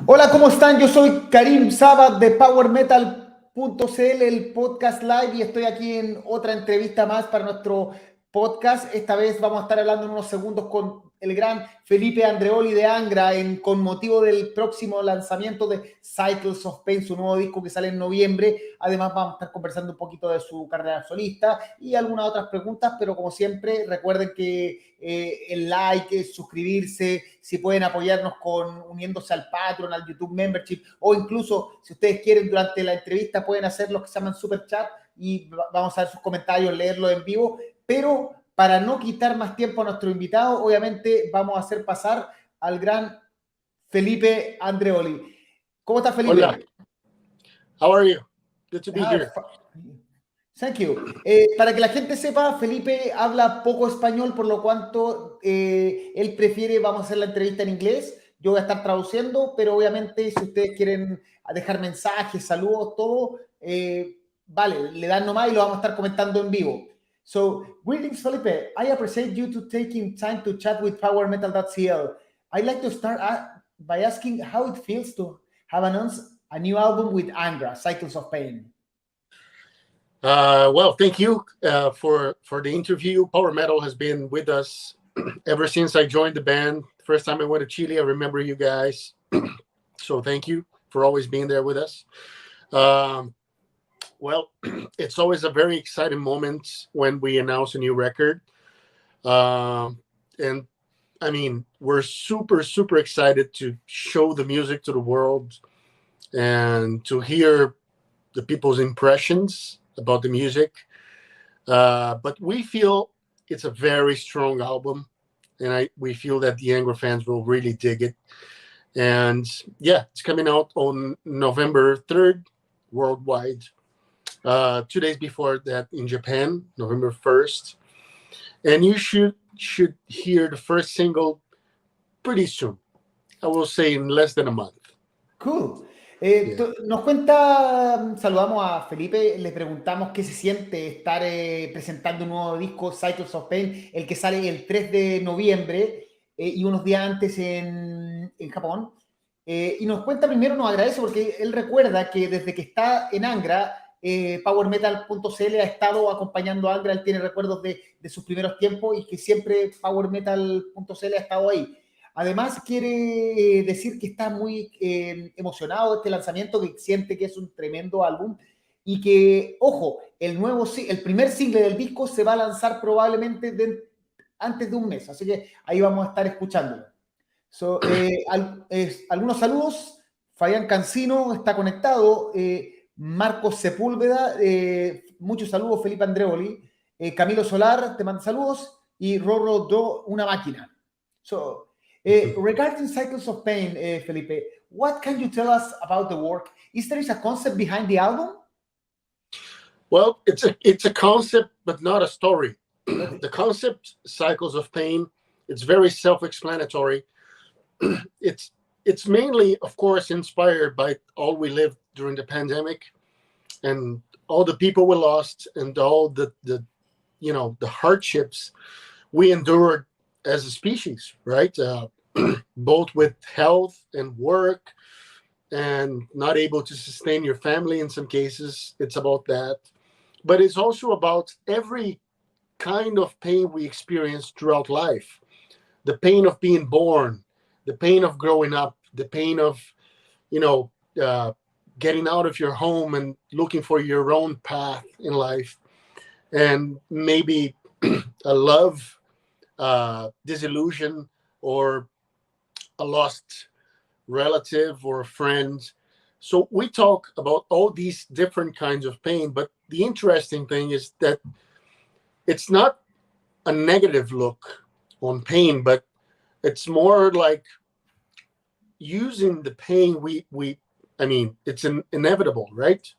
Hola, ¿cómo están? Yo soy Karim Sabat de PowerMetal.cl, el podcast live, y estoy aquí en otra entrevista más para nuestro podcast. Esta vez vamos a estar hablando en unos segundos con el gran Felipe Andreoli de ANGRA con motivo del próximo lanzamiento de Cycles of Pain, su nuevo disco que sale en noviembre. Además vamos a estar conversando un poquito de su carrera solista y algunas otras preguntas, pero como siempre recuerden que el like, suscribirse, si pueden apoyarnos uniéndose al Patreon, al YouTube Membership, o incluso si ustedes quieren durante la entrevista pueden hacer lo que se llaman Super Chat y vamos a ver sus comentarios, leerlos en vivo, pero para no quitar más tiempo a nuestro invitado, obviamente vamos a hacer pasar al gran Felipe Andreoli. ¿Cómo estás, Felipe? Hola. How are you? Good to be here. Thank you. Para que la gente sepa, Felipe habla poco español, por lo cuanto él prefiere, vamos a hacer la entrevista en inglés. Yo voy a estar traduciendo, pero obviamente si ustedes quieren dejar mensajes, saludos, todo, vale, le dan nomás y lo vamos a estar comentando en vivo. So, greetings, Felipe. I appreciate you to taking time to chat with PowerMetal.cl. I'd like to start by asking how it feels to have announced a new album with ANGRA, Cycles of Pain. Well, thank you for the interview. Power Metal has been with us ever since I joined the band. First time I went to Chile, I remember you guys. So thank you for always being there with us. Well, it's always a very exciting moment when we announce a new record. And I mean, we're super, super excited to show the music to the world and to hear the people's impressions about the music. But we feel it's a very strong album, and we feel that the ANGRA fans will really dig it. And yeah, it's coming out on November 3rd worldwide. 2 days before that in Japan, November 1st. And you should hear the first single pretty soon. I will say in less than a month. Cool. Nos cuenta, saludamos a Felipe, le preguntamos qué se siente estar presentando un nuevo disco, Cycles of Pain, el que sale el 3 de noviembre y unos días antes en Japón. Y nos cuenta primero, nos agradece porque él recuerda que desde que está en ANGRA, PowerMetal.cl ha estado acompañando a ANGRA, él tiene recuerdos de sus primeros tiempos y que siempre PowerMetal.cl ha estado ahí. Además, quiere decir que está muy emocionado de este lanzamiento, que siente que es un tremendo álbum y que, ojo, el primer single del disco se va a lanzar probablemente antes de un mes, así que ahí vamos a estar escuchándolo. Algunos saludos. Fabián Cancino está conectado. Marcos Sepúlveda, muchos saludos. Felipe Andreoli. Camilo Solar te manda saludos. Y Rorro Do, una máquina. Regarding Cycles of Pain, Felipe, what can you tell us about the work? Is there a concept behind the album? Well, it's a concept, but not a story. The concept, Cycles of Pain, it's very self-explanatory. It's mainly, of course, inspired by all we lived during the pandemic and all the people we lost and all the hardships we endured as a species, right? Both with health and work and not able to sustain your family in some cases. It's about that. But it's also about every kind of pain we experience throughout life. The pain of being born, the pain of growing up, the pain of, getting out of your home and looking for your own path in life. And maybe a love disillusion or a lost relative or a friend. So we talk about all these different kinds of pain, but the interesting thing is that it's not a negative look on pain, but it's more like using the pain it's inevitable, right?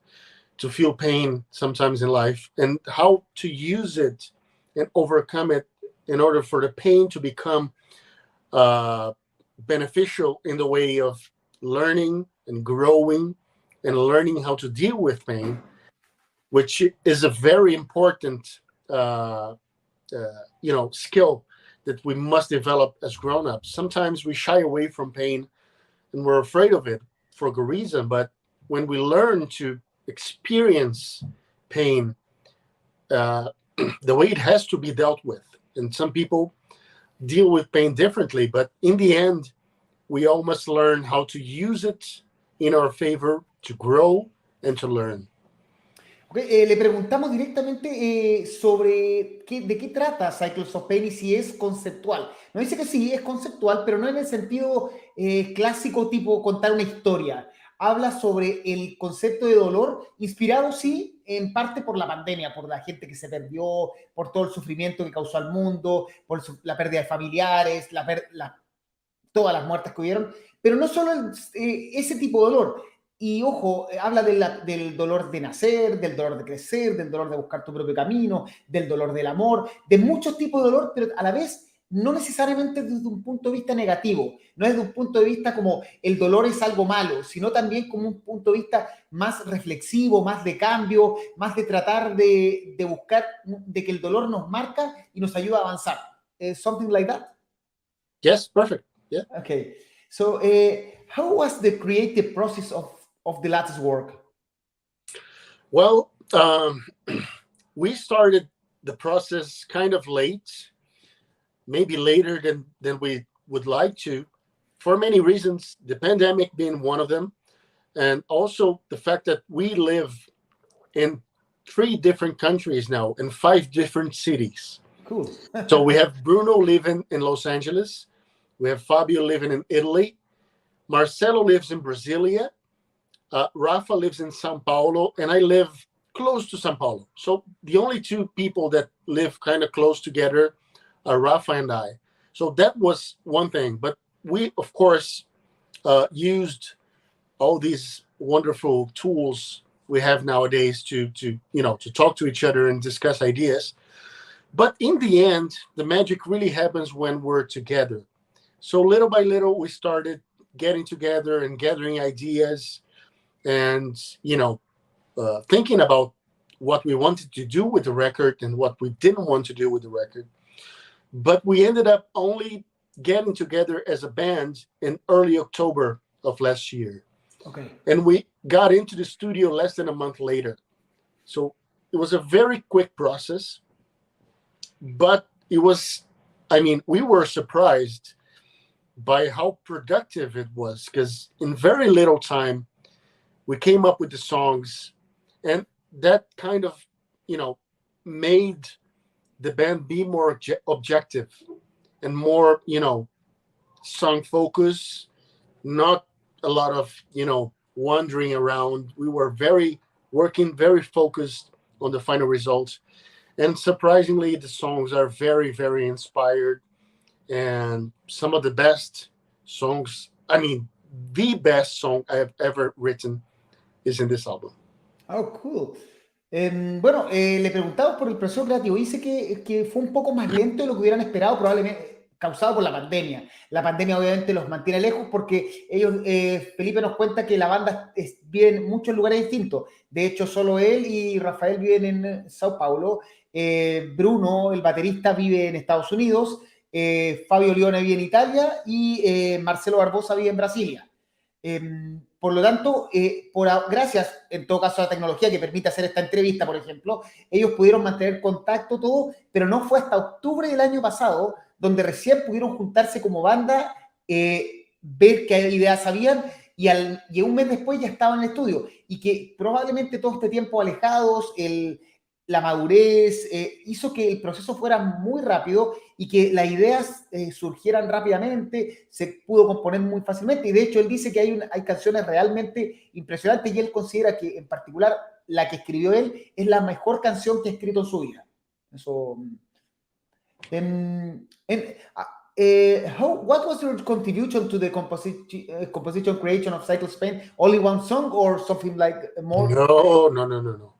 To feel pain sometimes in life, and how to use it and overcome it in order for the pain to become beneficial in the way of learning and growing and learning how to deal with pain, which is a very important skill that we must develop as grown-ups. Sometimes we shy away from pain and we're afraid of it for good reason. But when we learn to experience pain, the way it has to be dealt with, and some people deal with pain differently, but in the end, we all must learn how to use it in our favor to grow and to learn. Okay, le preguntamos directamente sobre de qué trata Cycles of Pain y si es conceptual. Nos dice que sí, es conceptual, pero no en el sentido clásico tipo contar una historia. Habla sobre el concepto de dolor, inspirado sí, en parte por la pandemia, por la gente que se perdió, por todo el sufrimiento que causó al mundo, por la pérdida de familiares, todas las muertes que hubieron, pero no solo ese tipo de dolor. Y ojo, habla del dolor de nacer, del dolor de crecer, del dolor de buscar tu propio camino, del dolor del amor, de muchos tipos de dolor, pero a la vez no necesariamente desde un punto de vista negativo, no desde un punto de vista como el dolor es algo malo, sino también como un punto de vista más reflexivo, más de cambio, más de tratar de buscar, de que el dolor nos marca y nos ayuda a avanzar. Something like that? Yes, perfect. Yeah. Okay. So how was the creative process of the latest work? Well, we started the process kind of late, maybe later than we would like to, for many reasons, the pandemic being one of them, and also the fact that we live in 3 different countries now, in 5 different cities. Cool. So we have Bruno living in Los Angeles, we have Fabio living in Italy, Marcelo lives in Brasilia, Rafa lives in Sao Paulo, and I live close to Sao Paulo. So the only 2 people that live kind of close together are Rafa and I. So that was one thing. But we, of course, used all these wonderful tools we have nowadays to talk to each other and discuss ideas. But in the end, the magic really happens when we're together. So little by little, we started getting together and gathering ideas and, thinking about what we wanted to do with the record and what we didn't want to do with the record. But we ended up only getting together as a band in early October of last year. Okay. And we got into the studio less than a month later. So it was a very quick process, but we were surprised by how productive it was, because in very little time, we came up with the songs, and that kind of, made the band be more objective and more, song focus, not a lot of, wandering around. We were working very focused on the final results. And surprisingly, the songs are very, very inspired. And some of the best songs, the best song I have ever written is in this album. Oh, cool. Bueno, le preguntamos por el proceso creativo. Dice que fue un poco más lento de lo que hubieran esperado, probablemente causado por la pandemia. La pandemia obviamente los mantiene lejos porque ellos, Felipe nos cuenta que la banda vive en muchos lugares distintos. De hecho, solo él y Rafael viven en Sao Paulo. Bruno, el baterista, vive en Estados Unidos. Fabio Lione vive en Italia y Marcelo Barbosa vive en Brasilia. Por lo tanto, gracias en todo caso a la tecnología que permite hacer esta entrevista, por ejemplo, ellos pudieron mantener contacto todo, pero no fue hasta octubre del año pasado donde recién pudieron juntarse como banda, ver qué ideas habían y un mes después ya estaban en el estudio y que probablemente todo este tiempo alejados, la madurez hizo que el proceso fuera muy rápido y que las ideas surgieran rápidamente, se pudo componer muy fácilmente y de hecho él dice que hay canciones realmente impresionantes y él considera que en particular la que escribió él es la mejor canción que ha escrito en su vida. Eso. What was your contribution to the composition creation of Cycle Spain? Only one song or something like more? No.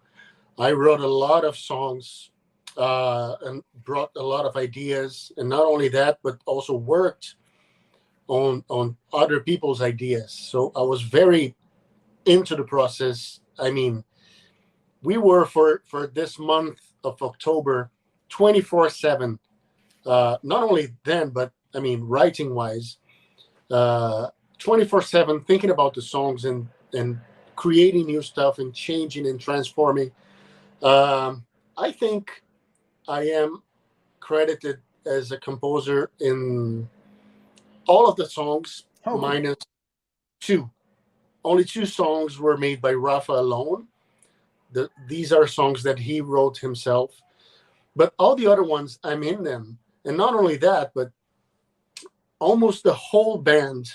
I wrote a lot of songs and brought a lot of ideas. And not only that, but also worked on other people's ideas. So I was very into the process. We were for this month of October, 24/7. Not only then, but writing wise, 24/7 thinking about the songs and creating new stuff and changing and transforming. I think I am credited as a composer in all of the songs, minus two. Only two songs were made by Rafa alone. These are songs that he wrote himself. But all the other ones, I'm in them. And not only that, but almost the whole band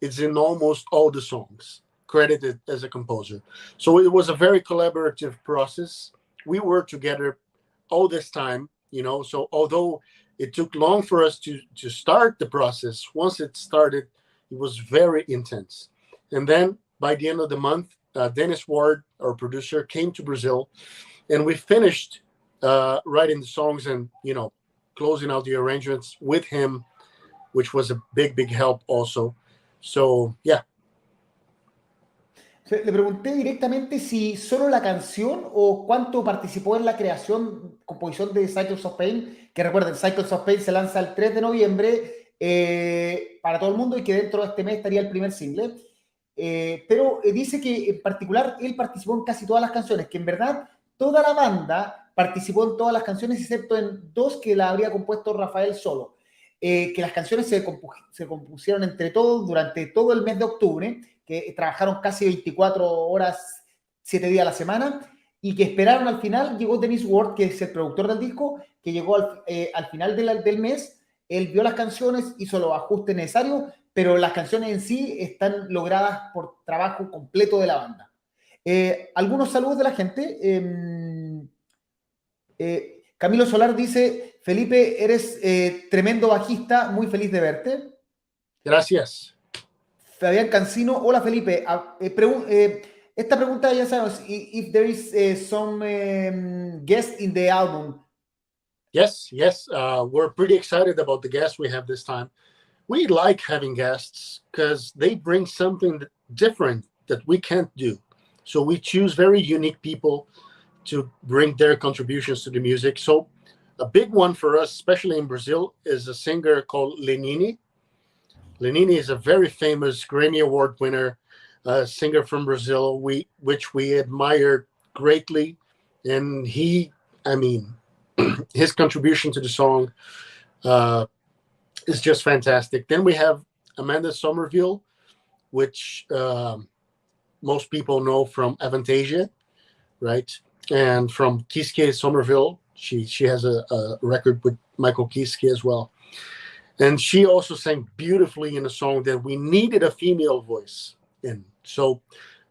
is in almost all the songs, credited as a composer. So it was a very collaborative process. We were together all this time, so although it took long for us to start the process, once it started, it was very intense. And then by the end of the month, Dennis Ward, our producer, came to Brazil, and we finished writing the songs and, closing out the arrangements with him, which was a big, big help also. So, yeah. Le pregunté directamente si solo la canción o cuánto participó en la creación, composición de Cycles of Pain, que recuerden, Cycles of Pain se lanza el 3 de noviembre para todo el mundo y que dentro de este mes estaría el primer single. Pero dice que en particular él participó en casi todas las canciones, que en verdad toda la banda participó en todas las canciones excepto en dos que la habría compuesto Rafael solo. Que las canciones se compusieron entre todos durante todo el mes de octubre, que trabajaron casi 24 horas, 7 días a la semana, y que esperaron al final. Llegó Dennis Ward, que es el productor del disco, que llegó al final del mes. Él vio las canciones, hizo los ajustes necesarios, pero las canciones en sí están logradas por trabajo completo de la banda. Algunos saludos de la gente. Camilo Solar dice: Felipe, eres tremendo bajista, muy feliz de verte. Gracias. Fabián Cancino: hola Felipe. Esta pregunta ya sabes, if there is some guest in the album. Yes. We're pretty excited about the guests we have this time. We like having guests because they bring something different that we can't do. So we choose very unique people to bring their contributions to the music. So a big one for us, especially in Brazil, is a singer called Lenine. Lenine is a very famous Grammy Award winner, singer from Brazil, which we admire greatly. And his contribution to the song is just fantastic. Then we have Amanda Somerville, which most people know from Avantasia, right? And from Kiske Somerville. She has a record with Michael Kiske as well. And she also sang beautifully in a song that we needed a female voice in. So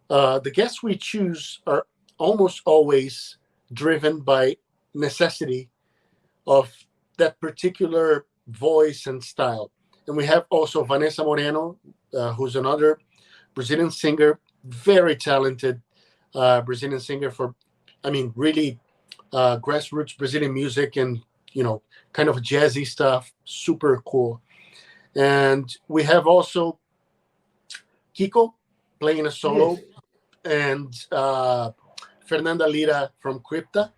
the guests we choose are almost always driven by necessity of that particular voice and style. And we have also Vanessa Moreno, who's another Brazilian singer, very talented Brazilian singer for, really grassroots Brazilian music and, kind of jazzy stuff, super cool. And we have also Kiko playing a solo, yes, and Fernanda Lira from Crypta,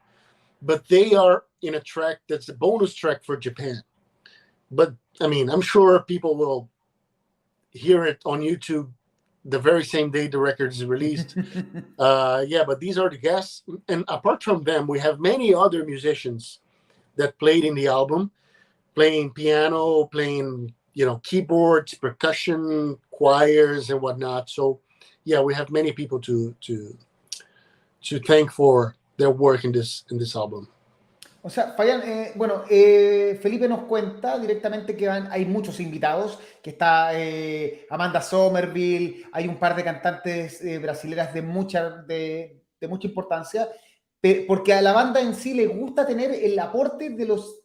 but they are in a track that's a bonus track for Japan. But I'm sure people will hear it on YouTube the very same day the record is released. But these are the guests. And apart from them, we have many other musicians that played in the album, playing piano, playing, keyboards, percussion, choirs, and whatnot. So, we have many people to thank for their work in this album. O sea, Fabián, Felipe nos cuenta directamente que hay muchos invitados, que está Amanda Somerville, hay un par de cantantes brasileras de mucha importancia, porque a la banda en sí le gusta tener el aporte de los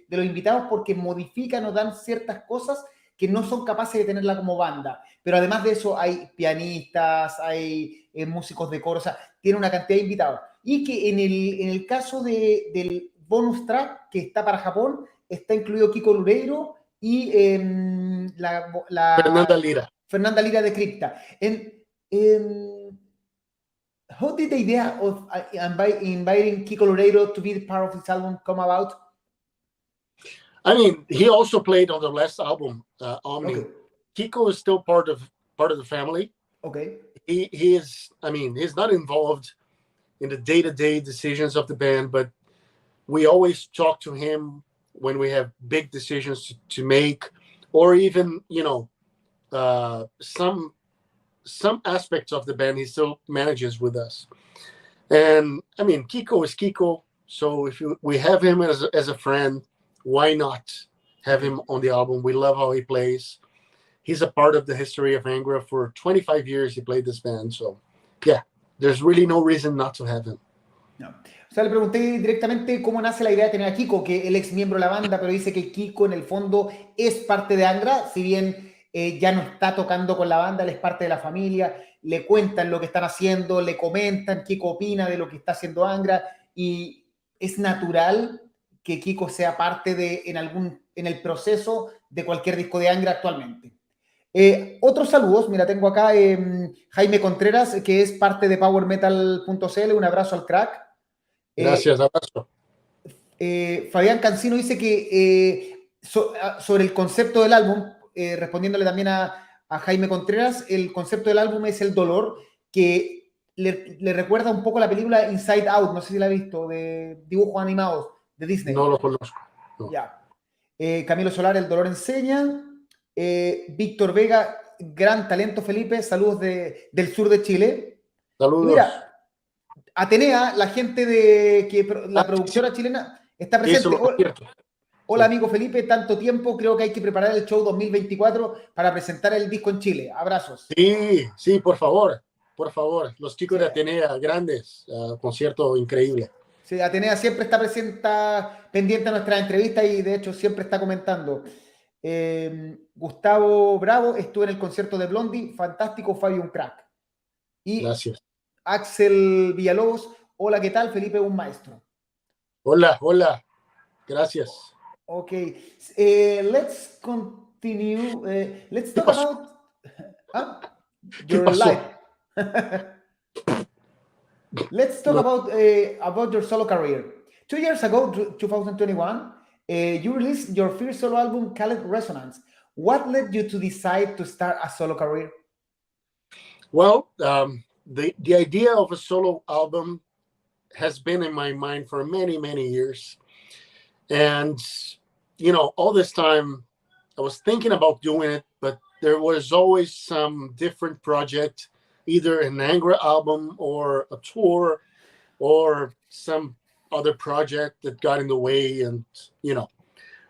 invitados, porque modifican o dan ciertas cosas que no son capaces de tenerla como banda. Pero además de eso hay pianistas, hay músicos de coro, o sea, tiene una cantidad de invitados. Y que en el caso del bonus track que está para Japón, está incluido Kiko Loureiro y Fernanda Lira de Crypta. How did the idea of inviting Kiko Loureiro to be part of this album come about? He also played on the last album, Omni. Okay. Kiko is still part of the family. Okay. He is. I mean, he's not involved in the day-to-day decisions of the band, but we always talk to him when we have big decisions to make, or even some aspects of the band he still manages with us. And I mean, Kiko is Kiko. So if we have him as a friend, why not have him on the album? We love how he plays. He's a part of the history of ANGRA. For 25 years he played this band. So yeah, there's really no reason not to have him. No. O sea, le pregunté directamente cómo nace la idea de tener a Kiko, que él ex miembro de la banda, pero dice que Kiko en el fondo es parte de ANGRA, si bien ya no está tocando con la banda, él es parte de la familia, le cuentan lo que están haciendo, le comentan, Kiko opina de lo que está haciendo ANGRA, y es natural que Kiko sea parte en el proceso de cualquier disco de ANGRA actualmente. Otros saludos, mira, tengo acá Jaime Contreras, que es parte de powermetal.cl, un abrazo al crack. Gracias, abrazo. Fabián Cancino dice que sobre el concepto del álbum, respondiéndole también a Jaime Contreras, el concepto del álbum es el dolor, que le recuerda un poco a la película Inside Out, no sé si la ha visto, de dibujos animados de Disney. No lo conozco. No. Ya. Camilo Solar, El dolor enseña. Víctor Vega, gran talento, Felipe, saludos del sur de Chile. Saludos. Y mira, Atenea, la gente la productora chilena está presente. Hola amigo Felipe, tanto tiempo, creo que hay que preparar el show 2024 para presentar el disco en Chile. Abrazos. Sí, por favor, los chicos de Atenea, grandes, concierto increíble. Sí, Atenea siempre está pendiente a nuestras entrevistas y de hecho siempre está comentando. Gustavo Bravo, estuve en el concierto de Blondie, fantástico, Fabio, un crack. Y gracias. Axel Villalobos, hola, ¿qué tal? Felipe, un maestro. Hola, gracias. Okay, let's continue. Let's talk about your life. Let's talk about your solo career. 2 years ago, 2021, you released your first solo album called Resonance. What led you to decide to start a solo career? Well, the idea of a solo album has been in my mind for many, many years. And, all this time I was thinking about doing it, but there was always some different project, either an ANGRA album or a tour or some other project that got in the way and,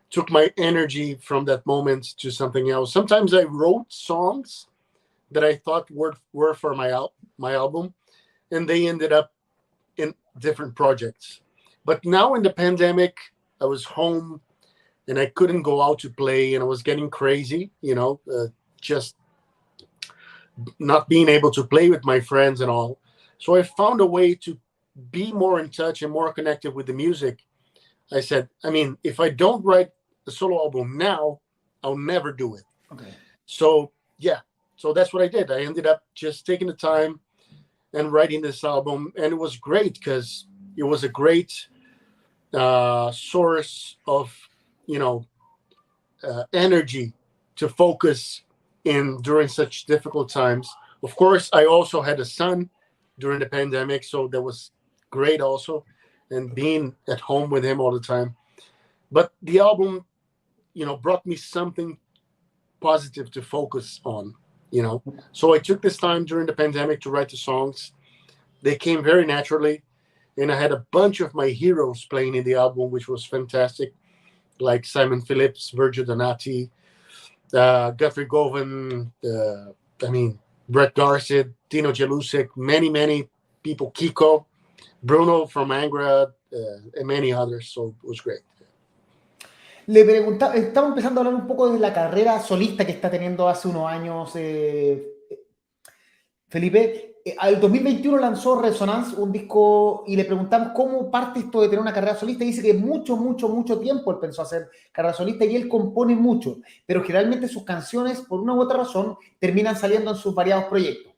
took my energy from that moment to something else. Sometimes I wrote songs that I thought were for my album, and they ended up in different projects. But now in the pandemic, I was home and I couldn't go out to play, and I was getting crazy, just not being able to play with my friends and all. So I found a way to be more in touch and more connected with the music. I said, if I don't write a solo album now, I'll never do it. Okay. So that's what I did. I ended up just taking the time and writing this album, and it was great because it was a great source of energy to focus in during such difficult times. Of course, I also had a son during the pandemic, so that was great also, and being at home with him all the time. But the album, brought me something positive to focus on, So I took this time during the pandemic to write the songs. They came very naturally, and I had a bunch of my heroes playing in the album, which was fantastic, like Simon Phillips, Virgil Donati, Guthrie Govan, Brett Garcet, Dino Jelusik, many people, Kiko, Bruno from ANGRA, and many others. So it was great. Le preguntaba, estamos empezando a hablar un poco de la carrera solista que está teniendo hace unos años Felipe. Al 2021 lanzó Resonance, un disco, y le preguntamos cómo parte esto de tener una carrera solista. Y dice que mucho tiempo él pensó hacer carrera solista y él compone mucho, pero generalmente sus canciones, por una u otra razón, terminan saliendo en sus variados proyectos.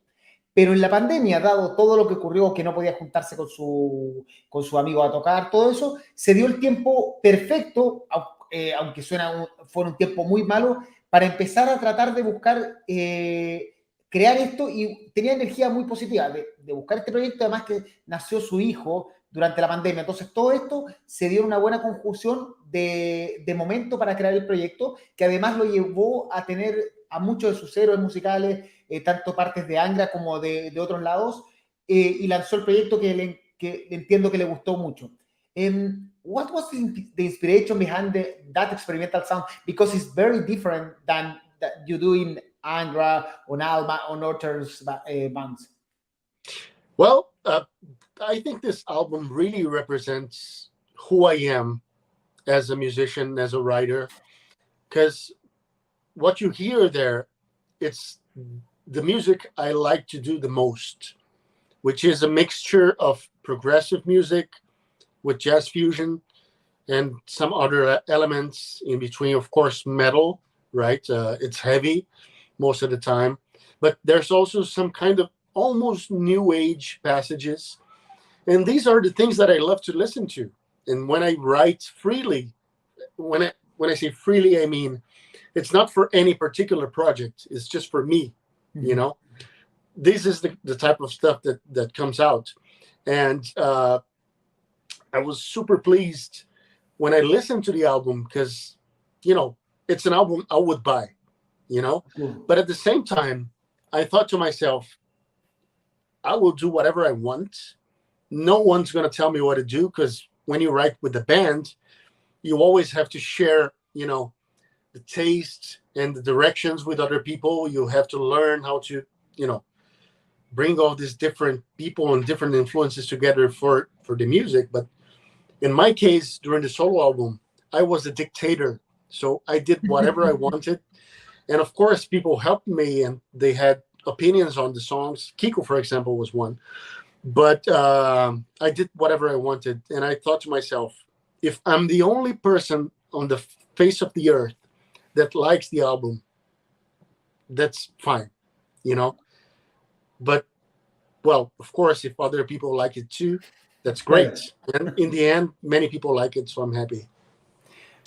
Pero en la pandemia, dado todo lo que ocurrió, que no podía juntarse con su amigo a tocar, todo eso, se dio el tiempo perfecto, aunque fue un tiempo muy malo, para empezar a tratar de buscar crear esto, y tenía energía muy positiva de buscar este proyecto, además que nació su hijo durante la pandemia. Entonces todo esto se dio en una buena conjunción de momento para crear el proyecto, que además lo llevó a tener a muchos de sus héroes musicales, tanto partes de ANGRA como de otros lados, y lanzó el proyecto que entiendo que le gustó mucho. What was the inspiration behind that experimental sound? Because it's very different than that you do in ANGRA, on Alba, on others bands. Well, I think this album really represents who I am as a musician, as a writer, because what you hear there, it's the music I like to do the most, which is a mixture of progressive music with jazz fusion and some other elements in between. Of course, metal, right? It's heavy most of the time, but there's also some kind of almost new age passages. And these are the things that I love to listen to. And when I write freely, when I say freely, I mean, it's not for any particular project. It's just for me, you know. This is the type of stuff that comes out. And I was super pleased when I listened to the album because, you know, it's an album I would buy, you know. But at the same time, I thought to myself, I will do whatever I want. No one's going to tell me what to do, because when you write with the band, you always have to share, you know, the taste and the directions with other people. You have to learn how to, you know, bring all these different people and different influences together for the music. But in my case, during the solo album, I was a dictator. So I did whatever I wanted. And of course, people helped me and they had opinions on the songs. Kiko, for example, was one. But I did whatever I wanted. And I thought to myself, if I'm the only person on the face of the earth that likes the album, that's fine, you know. But, well, of course, if other people like it too, that's great. And in the end, many people like it, so I'm happy.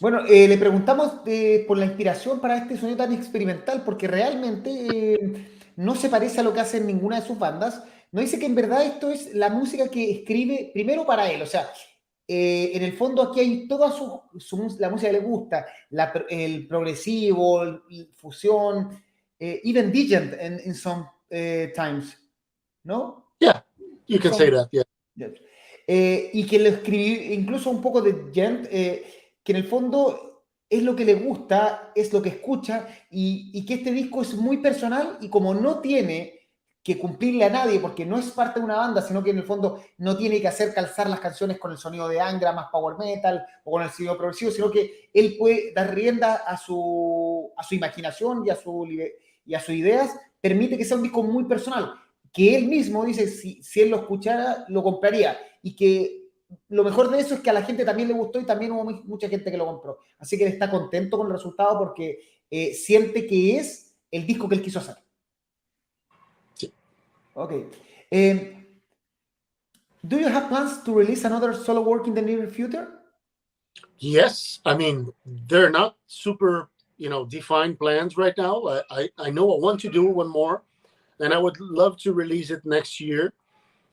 Bueno, le preguntamos por la inspiración para este sonido tan experimental, porque realmente no se parece a lo que hacen ninguna de sus bandas. Nos dice que en verdad esto es la música que escribe primero para él. O sea, en el fondo aquí hay toda la música que le gusta, el progresivo, el fusión, even digent in some times, ¿no? Yeah, you can say that, yeah. Y que lo escribió incluso un poco de gent, que en el fondo es lo que le gusta, es lo que escucha, y que este disco es muy personal, y como no tiene que cumplirle a nadie, porque no es parte de una banda, sino que en el fondo no tiene que hacer calzar las canciones con el sonido de Angra más power metal o con el sonido progresivo, sino que él puede dar rienda a su imaginación y a sus ideas, permite que sea un disco muy personal, que él mismo dice, si él lo escuchara, lo compraría, y que lo mejor de eso es que a la gente también le gustó y también hubo mucha gente que lo compró. Así que él está contento con el resultado porque siente que es el disco que él quiso hacer. Sí. Okay. Do you have plans to release another solo work in the near future? Yes, I mean, they're not super, you know, defined plans right now. I know I want to do one more, and I would love to release it next year,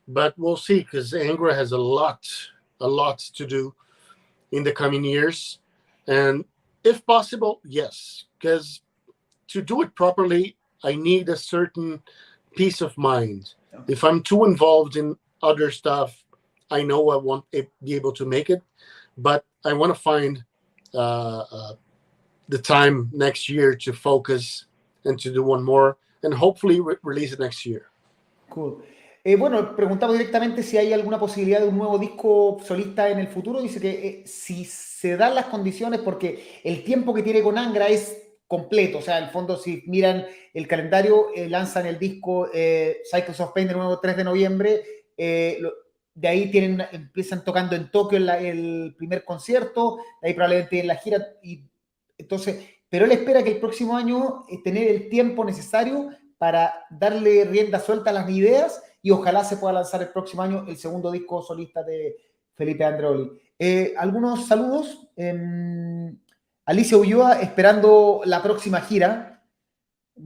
but we'll see, because ANGRA has a lot to do in the coming years. And if possible, yes, because to do it properly, I need a certain peace of mind. Okay. If I'm too involved in other stuff, I know I won't be able to make it, but I want to find the time next year to focus and to do one more, and hopefully release it next year. Cool. Bueno, preguntamos directamente si hay alguna posibilidad de un nuevo disco solista en el futuro. Dice que si se dan las condiciones, porque el tiempo que tiene con Angra es completo. O sea, en el fondo, si miran el calendario, lanzan el disco Cycles of Pain de nuevo 3 de noviembre. De ahí empiezan tocando en Tokio el primer concierto, de ahí probablemente en la gira. Pero él espera que el próximo año tener el tiempo necesario para darle rienda suelta a las ideas, y ojalá se pueda lanzar el próximo año el segundo disco solista de Felipe Andreoli. Algunos saludos. Alicia Ulloa, esperando la próxima gira.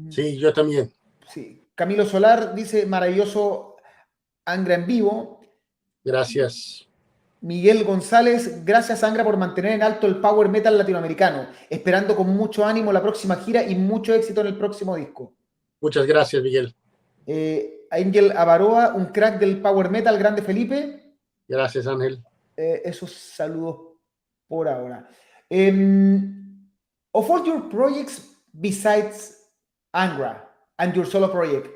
Sí, yo también. Sí. Camilo Solar dice, maravilloso Angra en vivo. Gracias. Miguel González, gracias Angra por mantener en alto el power metal latinoamericano, esperando con mucho ánimo la próxima gira y mucho éxito en el próximo disco. Muchas gracias, Miguel. Ángel Avaroa, un crack del power metal, grande Felipe. Gracias, Ángel. Esos saludos por ahora. Of all your projects besides Angra and your solo project,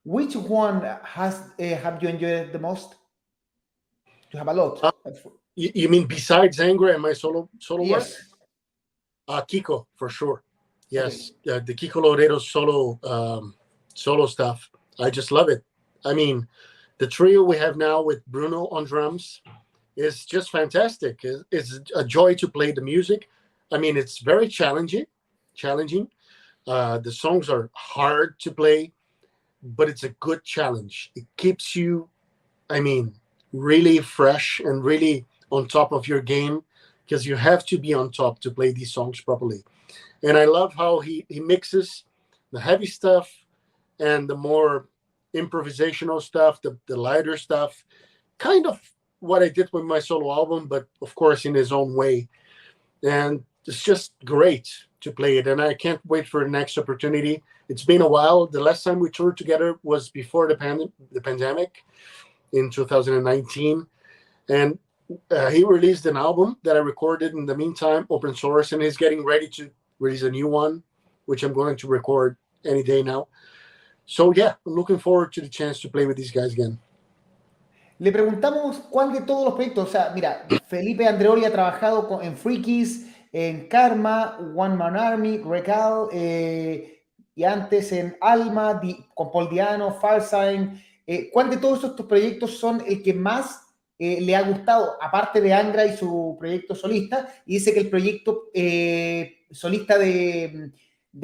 which one have you enjoyed the most? You have a lot. You mean besides ANGRA and my solo work? Yes. Kiko, for sure. Yes, Okay. the Kiko Loureiro solo stuff. I just love it. I mean, the trio we have now with Bruno on drums is just fantastic. It's a joy to play the music. I mean, it's very challenging. The songs are hard to play, but it's a good challenge. It keeps you, I mean, really fresh and really on top of your game, because you have to be on top to play these songs properly. And I love how he mixes the heavy stuff and the more improvisational stuff, the lighter stuff, kind of what I did with my solo album, but of course in his own way. And it's just great to play it. And I can't wait for the next opportunity. It's been a while. The last time we toured together was before the pandemic in 2019. And he released an album that I recorded in the meantime, open source, and he's getting ready to release a new one, which I'm going to record any day now. So yeah, I'm looking forward to the chance to play with these guys again. Le preguntamos cuál de todos los proyectos, o sea, mira, Felipe Andreoli ha trabajado en Freakies, en Karma, One Man Army, Recal, y antes en Alma, con Paul Diano, Farsign. ¿Cuál de todos estos proyectos son el que más le ha gustado, aparte de Angra y su proyecto solista? Y dice que el proyecto solista de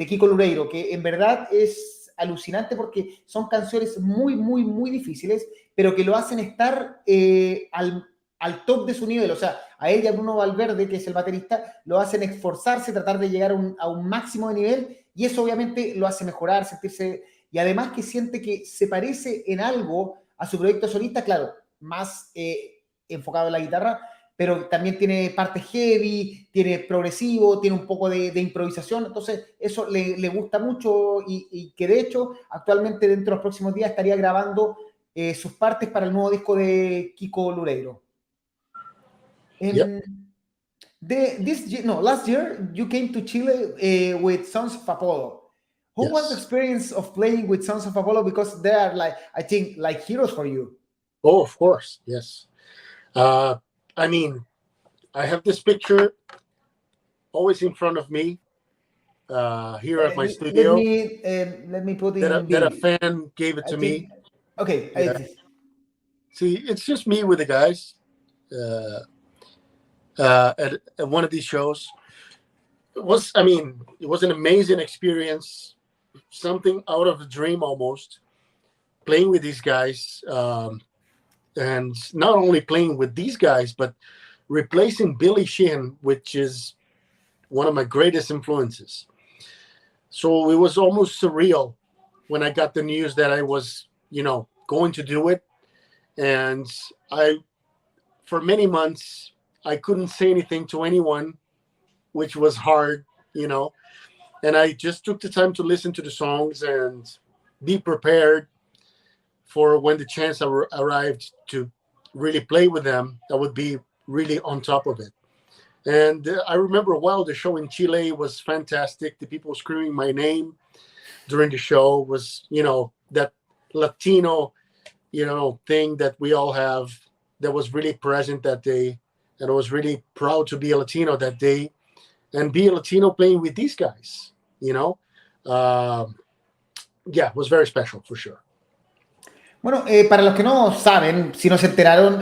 Kiko Loureiro, que en verdad es alucinante porque son canciones muy, muy, muy difíciles, pero que lo hacen estar al top de su nivel. O sea, a él y a Bruno Valverde, que es el baterista, lo hacen esforzarse, tratar de llegar a un máximo de nivel, y eso obviamente lo hace mejorar, sentirse, y además que siente que se parece en algo a su proyecto solista, claro, más enfocado en la guitarra, pero también tiene parte heavy, tiene progresivo, tiene un poco de improvisación, entonces eso le gusta mucho, y que de hecho actualmente dentro de los próximos días estaría grabando sus partes para el nuevo disco de Kiko Loureiro. Yep. Last year you came to Chile with Sons of Apollo. How was the experience of playing with Sons of Apollo? Because they are, like, I think, like heroes for you. Oh, of course, yes. I mean, I have this picture always in front of me here at my studio. Let me put it that a fan gave it to me. Okay. Yeah. See, it's just me with the guys at one of these shows. It was an amazing experience, something out of a dream almost, playing with these guys. And not only playing with these guys, but replacing Billy Sheehan, which is one of my greatest influences. So it was almost surreal when I got the news that I was, going to do it. And for many months, I couldn't say anything to anyone, which was hard, and I just took the time to listen to the songs and be prepared for when the chance arrived to really play with them. I would be really on top of it. And I remember, the show in Chile was fantastic. The people screaming my name during the show was, that Latino, thing that we all have, that was really present that day. And I was really proud to be a Latino that day and be a Latino playing with these guys, it was very special for sure. Bueno, para los que no saben, si no se enteraron,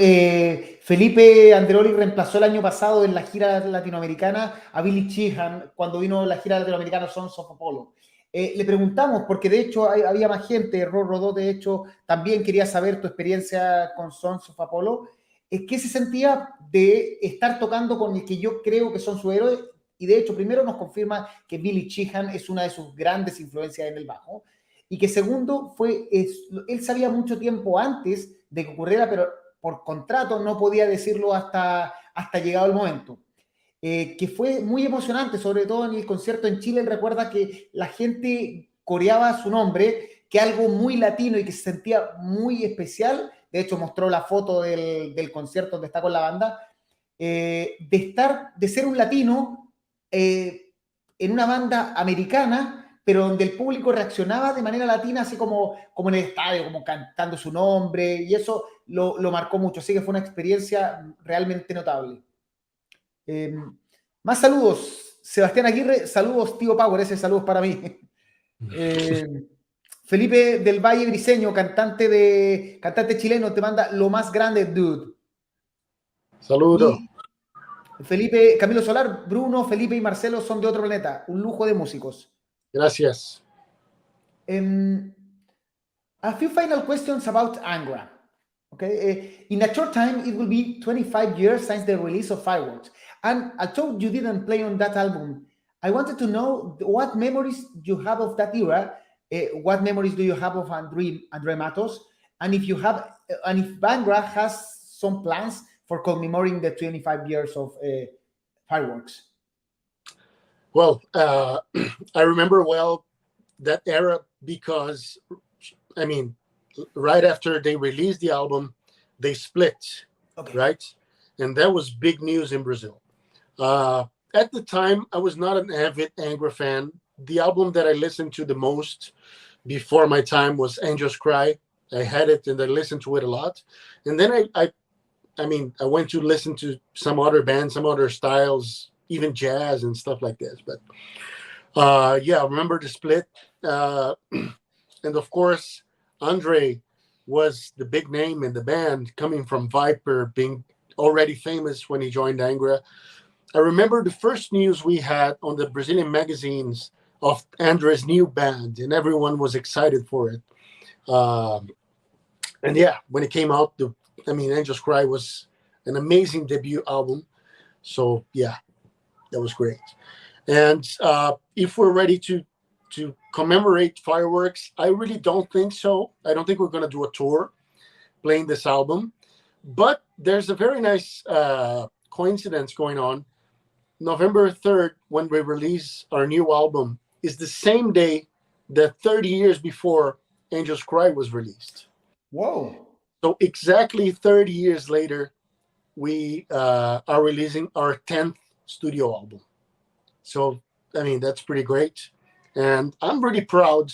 Felipe Andreoli reemplazó el año pasado en la gira latinoamericana a Billy Sheehan cuando vino la gira latinoamericana Sons of Apollo. Le preguntamos, porque de hecho había más gente, Rodó de hecho también quería saber tu experiencia con Sons of Apollo, ¿qué se sentía de estar tocando con el que yo creo que son sus héroes, y de hecho, primero nos confirma que Billy Sheehan es una de sus grandes influencias en el bajo, y que segundo, él sabía mucho tiempo antes de que ocurriera, pero por contrato no podía decirlo hasta llegado el momento. Que fue muy emocionante, sobre todo en el concierto en Chile. Él recuerda que la gente coreaba su nombre, que algo muy latino y que se sentía muy especial. De hecho, mostró la foto del concierto donde está con la banda, de ser un latino en una banda americana, pero donde el público reaccionaba de manera latina, así como en el estadio, como cantando su nombre, y eso lo marcó mucho. Así que fue una experiencia realmente notable. Más saludos. Sebastián Aguirre, saludos, tío Power, ese saludos para mí. Felipe del Valle Briseño, cantante chileno, te manda lo más grande, dude. Saludo. Y Felipe, Camilo Solar, Bruno, Felipe y Marcelo son de otro planeta, un lujo de músicos. Gracias. A few final questions about ANGRA. Okay, in a short time, it will be 25 years since the release of Fireworks. And although you didn't play on that album, I wanted to know what memories you have of that era. What memories do you have of Andre Matos? And if ANGRA has some plans for commemorating the 25 years of Fireworks. Well, I remember well that era because, I mean, right after they released the album, they split, okay. Right? And that was big news in Brazil. At the time, I was not an avid ANGRA fan. The album that I listened to the most before my time was Angels Cry. I had it and I listened to it a lot. And then I went to listen to some other bands, some other styles, even jazz and stuff like this. But yeah, I remember the split. And of course, Andre was the big name in the band, coming from Viper, being already famous when he joined ANGRA. I remember the first news we had on the Brazilian magazines of Andre's new band, and everyone was excited for it. And yeah, when it came out, Angels Cry was an amazing debut album. So yeah, that was great. And if we're ready to commemorate Fireworks, I really don't think so. I don't think we're going to do a tour playing this album. But there's a very nice coincidence going on. November 3rd, when we release our new album, is the same day that 30 years before Angels Cry was released. Whoa. So exactly 30 years later, we are releasing our 10th studio album. So, that's pretty great. And I'm really proud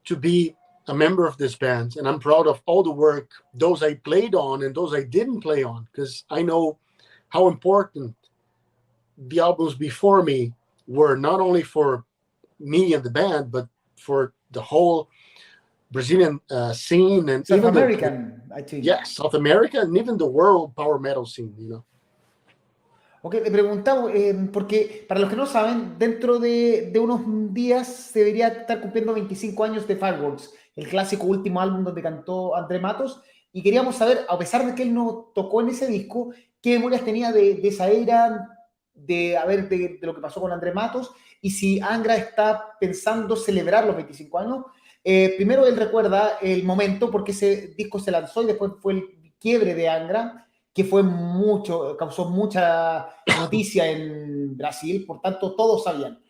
to be a member of this band. And I'm proud of all the work, those I played on and those I didn't play on, because I know how important the albums before me were, not only for me and the band, but for the whole Brazilian scene and South American, I think. Yes, South America and even the world power metal scene, Ok, le preguntamos, porque para los que no saben, dentro de unos días se debería estar cumpliendo 25 años de Fireworks, el clásico último álbum donde cantó André Matos, y queríamos saber, a pesar de que él no tocó en ese disco, qué memorias tenía de esa era, de lo que pasó con André Matos, y si ANGRA está pensando celebrar los 25 años. Primero él recuerda el momento, porque ese disco se lanzó y después fue el quiebre de ANGRA, que causó mucha noticia en Brasil, por tanto todos sabían.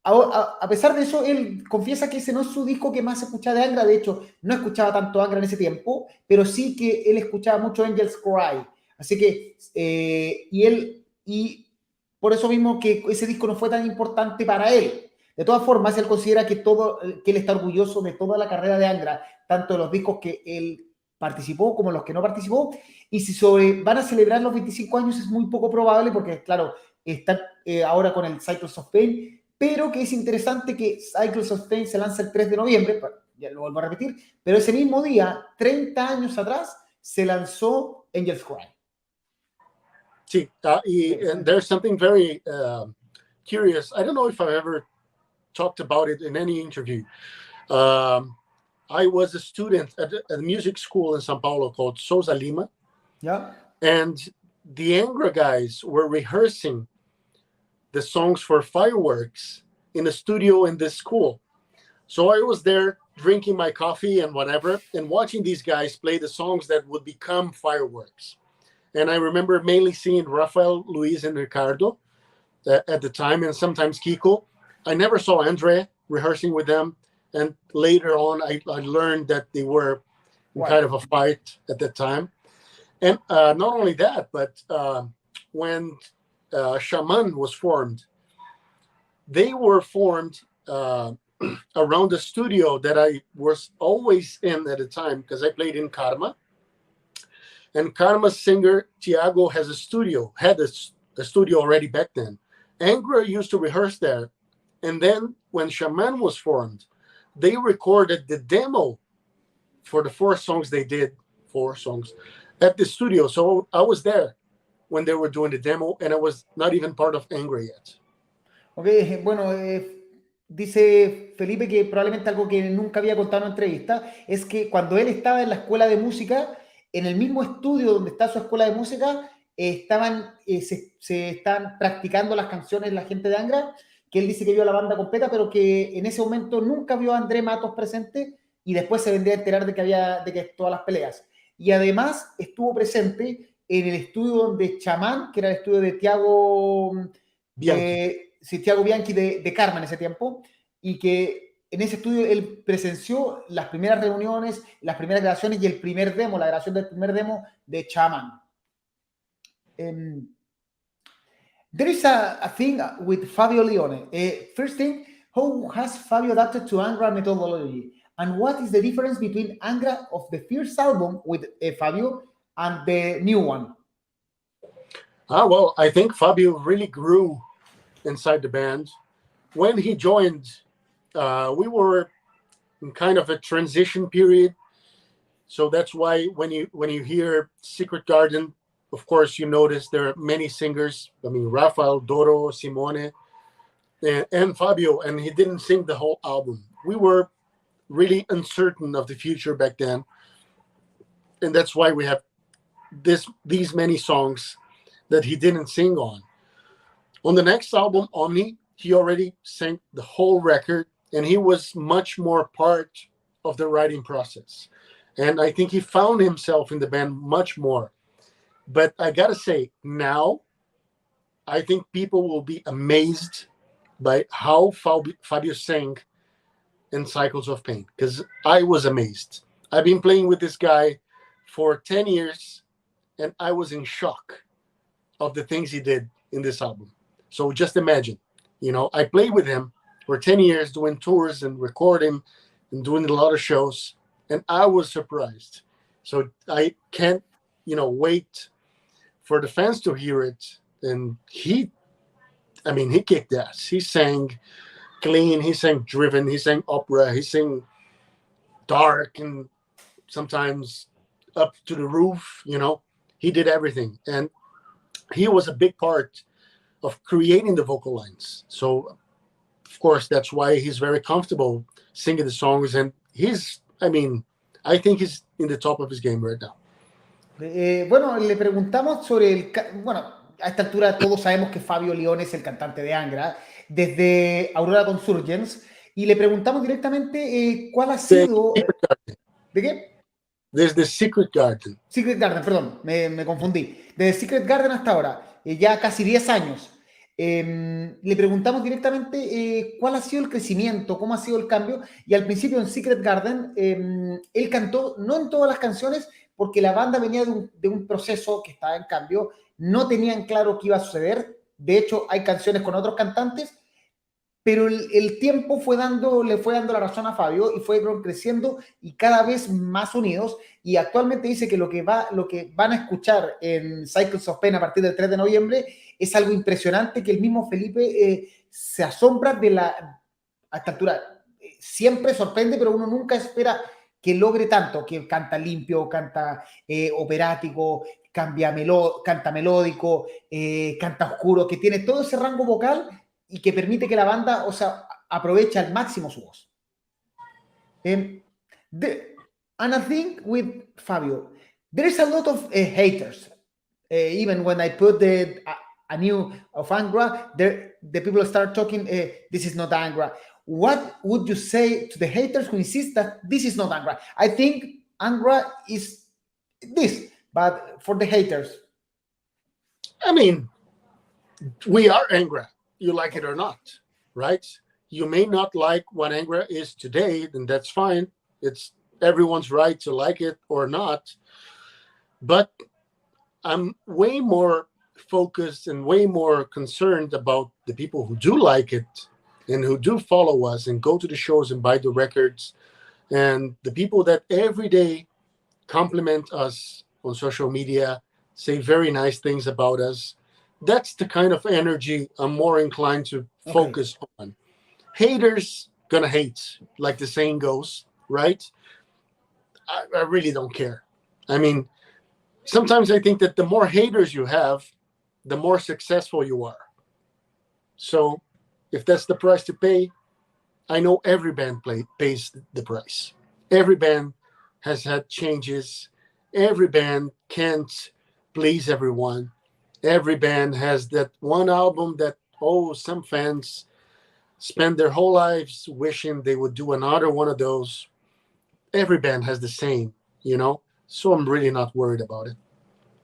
A pesar de eso, él confiesa que ese no es su disco que más escuchaba de ANGRA. De hecho, no escuchaba tanto ANGRA en ese tiempo, pero sí que él escuchaba mucho Angels Cry. Así que, y por eso mismo que ese disco no fue tan importante para él. De todas formas, él considera que él está orgulloso de toda la carrera de ANGRA, tanto de los discos que él participó como los que no participó, y si van a celebrar los 25 años es muy poco probable, porque claro, están ahora con el Cycles of Pain, pero que es interesante que Cycles of Pain se lanza el 3 de noviembre, ya lo vuelvo a repetir, pero ese mismo día, 30 años atrás, se lanzó Angels Cry. Sí, and there's something very curious. I don't know if I've ever talked about it in any interview. I was a student at a music school in São Paulo called Souza Lima. Yeah. And the ANGRA guys were rehearsing the songs for fireworks in a studio in this school. So I was there drinking my coffee and whatever, and watching these guys play the songs that would become fireworks. And I remember mainly seeing Rafael, Luis, and Ricardo at the time, and sometimes Kiko. I never saw Andre rehearsing with them. And later on, I learned that they were in kind of a fight at that time. And not only that, but when Shaman was formed, they were formed around the studio that I was always in at the time, because I played in Karma. And Karma's singer, Thiago, had a studio already back then. ANGRA used to rehearse there. And then when Shaman was formed, they recorded the demo for the 4 songs they did, 4 songs, at the studio. So I was there when they were doing the demo, and I was not even part of ANGRA yet. Ok, bueno, dice Felipe que probablemente algo que nunca había contado en entrevista es que cuando él estaba en la escuela de música, en el mismo estudio donde está su escuela de música, se están practicando las canciones la gente de ANGRA, que él dice que vio la banda completa, pero que en ese momento nunca vio a André Matos presente, y después se vendría a enterar de que todas las peleas. Y además estuvo presente en el estudio donde Chamán, que era el estudio de Thiago Bianchi de Karma en ese tiempo, y que en ese estudio él presenció las primeras reuniones, las primeras grabaciones y el primer demo, la grabación del primer demo de Chamán. There is a thing with Fabio Lione. First thing, how has Fabio adapted to ANGRA methodology? And what is the difference between ANGRA of the first album with Fabio and the new one? Well, I think Fabio really grew inside the band. When he joined, we were in kind of a transition period. So that's why when you hear Secret Garden, of course, you notice there are many singers. I mean, Rafael, Doro, Simone, and Fabio, and he didn't sing the whole album. We were really uncertain of the future back then. And that's why we have these many songs that he didn't sing on. On the next album, Omni, he already sang the whole record, and he was much more part of the writing process. And I think he found himself in the band much more. But I gotta say, now, I think people will be amazed by how Fabio sang in Cycles of Pain, because I was amazed. I've been playing with this guy for 10 years, and I was in shock of the things he did in this album. So just imagine, I played with him for 10 years doing tours and recording and doing a lot of shows, and I was surprised. So I can't, wait for the fans to hear it. And he kicked ass. He sang clean, he sang driven, he sang opera, he sang dark, and sometimes up to the roof, he did everything. And he was a big part of creating the vocal lines. So, of course, that's why he's very comfortable singing the songs. And I think he's in the top of his game right now. Bueno, le preguntamos sobre a esta altura todos sabemos que Fabio Lione es el cantante de ANGRA desde Aurora Consurgence, y le preguntamos directamente cuál ha sido... ¿De qué? Desde Secret Garden. Secret Garden, perdón, me confundí. Desde Secret Garden hasta ahora, ya casi 10 años. Le preguntamos directamente cuál ha sido el crecimiento, cómo ha sido el cambio, y al principio en Secret Garden él cantó, no en todas las canciones, porque la banda venía de un proceso que estaba en cambio, no tenían claro qué iba a suceder. De hecho, hay canciones con otros cantantes, pero el tiempo le fue dando la razón a Fabio y fueron creciendo y cada vez más unidos. Y actualmente dice que lo que van a escuchar en Cycles of Pain a partir del 3 de noviembre es algo impresionante, que el mismo Felipe se asombra a esta altura. Siempre sorprende, pero uno nunca espera que logre tanto, que canta limpio, canta operático, canta melódico, canta oscuro, que tiene todo ese rango vocal y que permite que la banda, aproveche al máximo su voz. And I think with Fabio, there is a lot of haters. Even when I put a new of ANGRA, the people start talking, this is not ANGRA. What would you say to the haters who insist that this is not ANGRA? I think ANGRA is this, but for the haters. I mean, we are ANGRA, you like it or not, right? You may not like what ANGRA is today, then that's fine. It's everyone's right to like it or not. But I'm way more focused and way more concerned about the people who do like it and who do follow us and go to the shows and buy the records, and the people that every day compliment us on social media, say very nice things about us. That's the kind of energy I'm more inclined to focus on. Haters gonna hate, like the saying goes, right? I really don't care. I mean, sometimes I think that the more haters you have, the more successful you are. So if that's the price to pay, I know every band pays the price. Every band has had changes. Every band can't please everyone. Every band has that one album that, some fans spend their whole lives wishing they would do another one of those. Every band has the same, So I'm really not worried about it.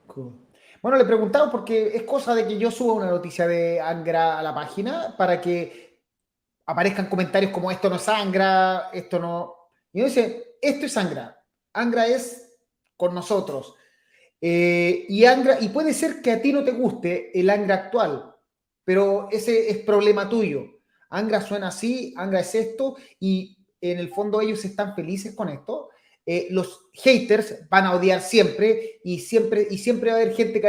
Cool. Bueno, le preguntaba porque es cosa de que yo suba una noticia de ANGRA a la página para que aparezcan comentarios como esto no es ANGRA, esto no... Y uno dice, esto es ANGRA. ANGRA es con nosotros. Y ANGRA, y puede ser que a ti no te guste el ANGRA actual, pero ese es problema tuyo. ANGRA suena así, ANGRA es esto, y en el fondo ellos están felices con esto. Los haters van a odiar siempre y siempre va a haber gente que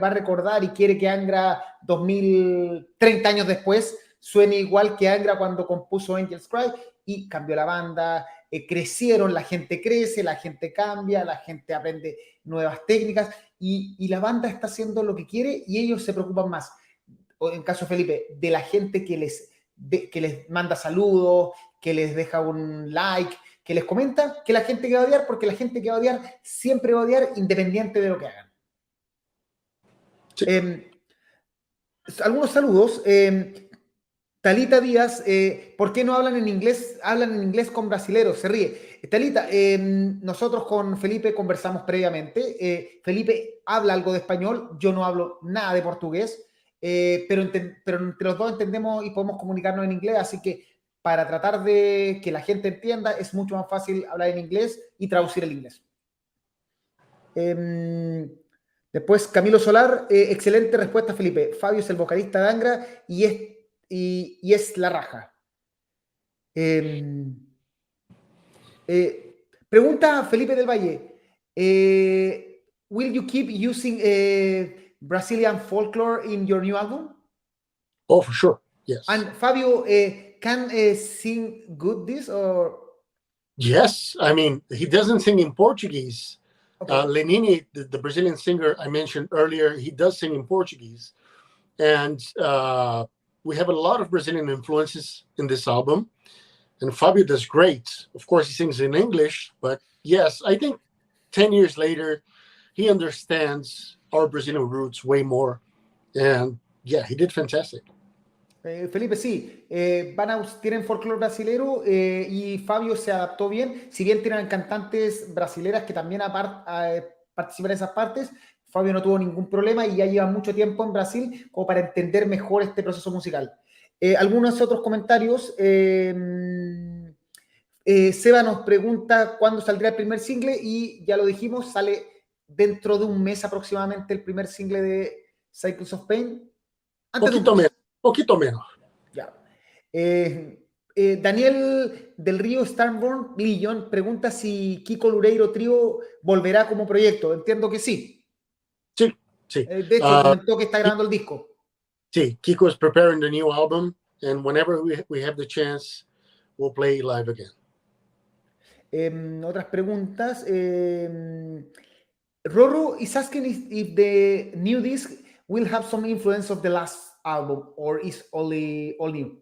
va a recordar y quiere que ANGRA 30 años después suene igual que ANGRA cuando compuso Angels Cry, y cambió la banda, crecieron, la gente crece, la gente cambia, la gente aprende nuevas técnicas y la banda está haciendo lo que quiere y ellos se preocupan más, en caso de Felipe, de la gente que les manda saludos, que les deja un like, que les comenta, que la gente que va a odiar, porque la gente que va a odiar siempre va a odiar independiente de lo que hagan. Sí. Algunos saludos. Talita Díaz, ¿por qué no hablan en inglés? Hablan en inglés con brasileros, se ríe. Talita, nosotros con Felipe conversamos previamente. Felipe habla algo de español, yo no hablo nada de portugués, pero entre los dos entendemos y podemos comunicarnos en inglés, así que para tratar de que la gente entienda, es mucho más fácil hablar en inglés y traducir el inglés. Después, Camilo Solar, excelente respuesta, Felipe. Fabio es el vocalista de ANGRA y es la raja. Pregunta Felipe del Valle. Will you keep using Brazilian folklore in your new album? Oh, for sure, yes. And Fabio, can sing good this or? Yes, I mean, he doesn't sing in Portuguese. Okay. Lenini, the Brazilian singer I mentioned earlier, he does sing in Portuguese. And we have a lot of Brazilian influences in this album. And Fabio does great. Of course, he sings in English, but yes, I think 10 years later, he understands our Brazilian roots way more. And yeah, he did fantastic. Felipe, sí, tienen folclore brasilero y Fabio se adaptó bien. Si bien tienen cantantes brasileras que también participan en esas partes, Fabio no tuvo ningún problema y ya lleva mucho tiempo en Brasil como para entender mejor este proceso musical. Algunos otros comentarios. Seba nos pregunta cuándo saldrá el primer single y ya lo dijimos, sale dentro de un mes aproximadamente el primer single de Cycles of Pain. Poquito menos. Ya. Daniel del Río Starborn Lillon pregunta si Kiko Loureiro Trío volverá como proyecto. Entiendo que sí. Sí, sí. De hecho, comentó que está grabando el disco. Sí, Kiko is preparing the new album, and whenever we have the chance, we'll play live again. Otras preguntas. Roro is asking if the new disc will have some influence of the last album or is all new?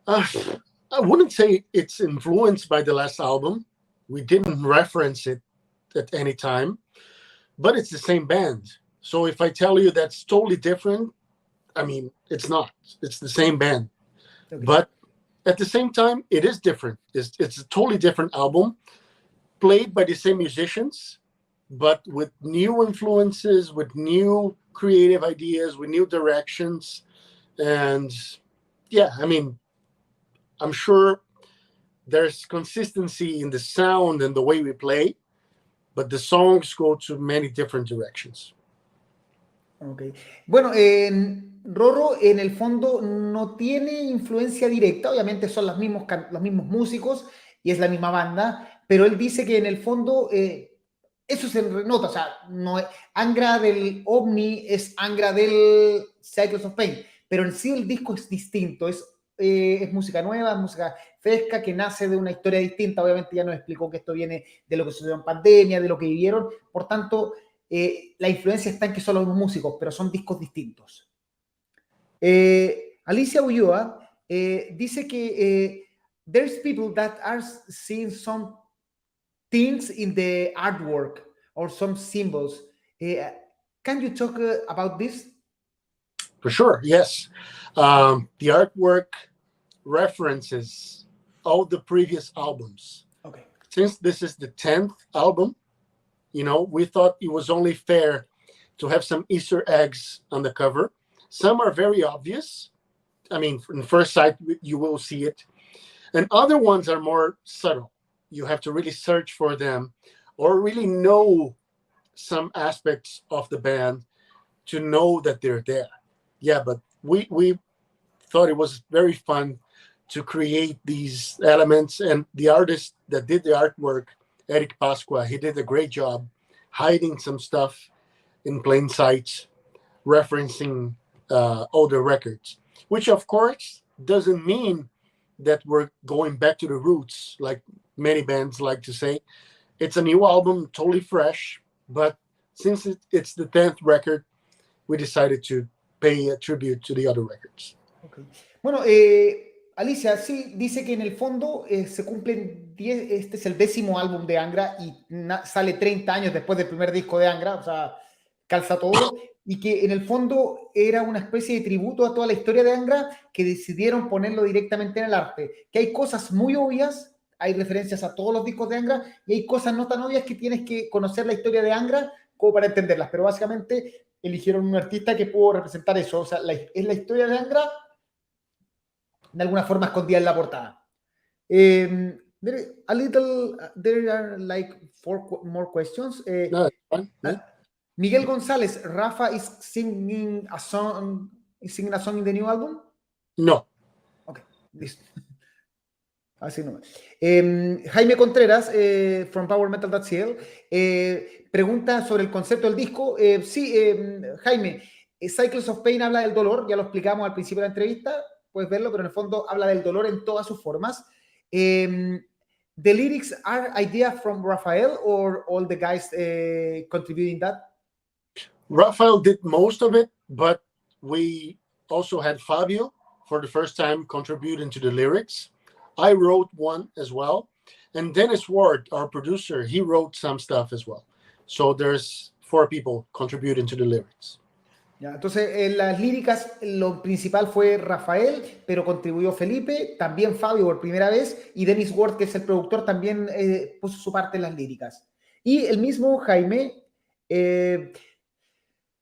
I wouldn't say it's influenced by the last album. We didn't reference it at any time, but it's the same band. So if I tell you that's totally different, I mean, it's not. It's the same band. Okay. But at the same time, it is different. It's a totally different album, played by the same musicians, but with new influences, with new creative ideas, with new directions. And yeah, I mean, I'm sure there's consistency in the sound and the way we play, but the songs go to many different directions. Ok. Bueno, Rorro en el fondo no tiene influencia directa, obviamente son los mismos músicos y es la misma banda, pero él dice que en el fondo eso se nota, o sea, no es, Angra del Omni es Angra del Cycles of Pain, pero en sí el disco es distinto, es música nueva, es música fresca, que nace de una historia distinta. Obviamente ya nos explicó que esto viene de lo que sucedió en pandemia, de lo que vivieron, por tanto la influencia está en que son los mismos músicos, pero son discos distintos. Alicia Ulloa dice que there's people that are seeing some things in the artwork or some symbols. Can you talk about this? For sure, yes. The artwork references all the previous albums. Okay. Since this is the 10th album, you know, we thought it was only fair to have some Easter eggs on the cover. Some are very obvious. I mean, from first sight, you will see it. And other ones are more subtle. You have to really search for them or really know some aspects of the band to know that they're there. Yeah, but we thought it was very fun to create these elements. And the artist that did the artwork, Eric Pasqua, he did a great job hiding some stuff in plain sight, referencing older records, which of course doesn't mean that we're going back to the roots, like many bands like to say. It's a new album, totally fresh, but since it's the 10th record, we decided to pay a tribute to the other records. Okay. Bueno, Alicia, sí, dice que en el fondo se cumplen 10, este es el 10º álbum de Angra y sale 30 años después del primer disco de Angra, o sea, calza todo, y que en el fondo era una especie de tributo a toda la historia de Angra que decidieron ponerlo directamente en el arte, que hay cosas muy obvias, hay referencias a todos los discos de Angra y hay cosas no tan obvias que tienes que conocer la historia de Angra como para entenderlas, pero básicamente eligieron un artista que pudo representar eso, o sea, es la historia de Angra de alguna forma escondida en la portada. There are like 4 more questions. No, fine. Miguel González, Rafa is singing a song in the new album? No. Okay, listo. Así no. Jaime Contreras, from powermetal.cl, pregunta sobre el concepto del disco. Sí, Jaime, Cycles of Pain habla del dolor, ya lo explicamos al principio de la entrevista, puedes verlo, pero en el fondo habla del dolor en todas sus formas. The lyrics are idea from Rafael or all the guys contributing that? Rafael did most of it, but we also had Fabio for the first time contributing to the lyrics. I wrote one as well. And Dennis Ward, our producer, he wrote some stuff as well. So there's 4 people contributing to the lyrics. Ya, entonces, en las líricas lo principal fue Rafael, pero contribuyó Felipe, también Fabio por primera vez, y Dennis Ward, que es el productor, también puso su parte en las líricas. Y el mismo Jaime